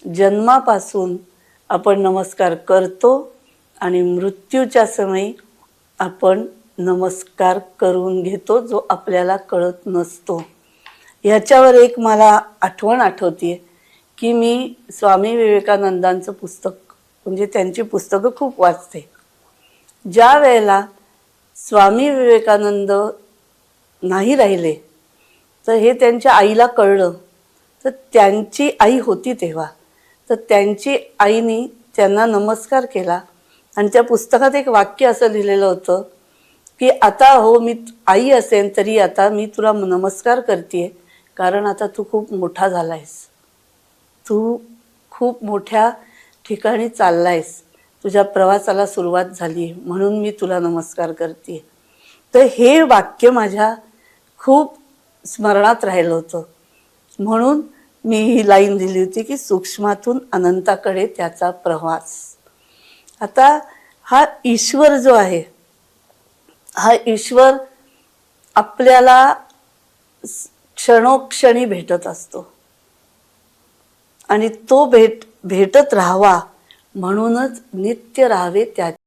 जन्मापासून आपण नमस्कार करतो आणि मृत्यूच्या समयी आपण नमस्कार करून घेतो, जो आपल्याला कळत नसतो. ह्याच्यावर एक मला आठवण आठवते की मी स्वामी विवेकानंदांचं पुस्तक म्हणजे त्यांची पुस्तकं खूप वाचते. ज्या वेळेला स्वामी विवेकानंद नाही राहिले तर हे त्यांच्या आईला कळलं. तर त्यांची आई होती तेव्हा, तर त्यांची आईने त्यांना नमस्कार केला आणि त्या पुस्तकात एक वाक्य असं लिहिलेलं होतं की आता हो मी आई असेन तरी आता मी तुला नमस्कार करते, कारण आता तू खूप मोठा झालायस, तू खूप मोठ्या ठिकाणी चाललायस, तुझ्या प्रवासाला सुरुवात झाली, म्हणून मी तुला नमस्कार करते. तर हे वाक्य माझ्या खूप स्मरणात राहिलं होतं. म्हणून मी ही लाईन दिली होती की सूक्ष्मातून अनंताकडे त्याचा प्रवास. आता हा ईश्वर जो आहे, हा ईश्वर आपल्याला क्षणोक्षणी भेटत असतो आणि तो भेटत राहावा म्हणूनच नित्य राहावे त्या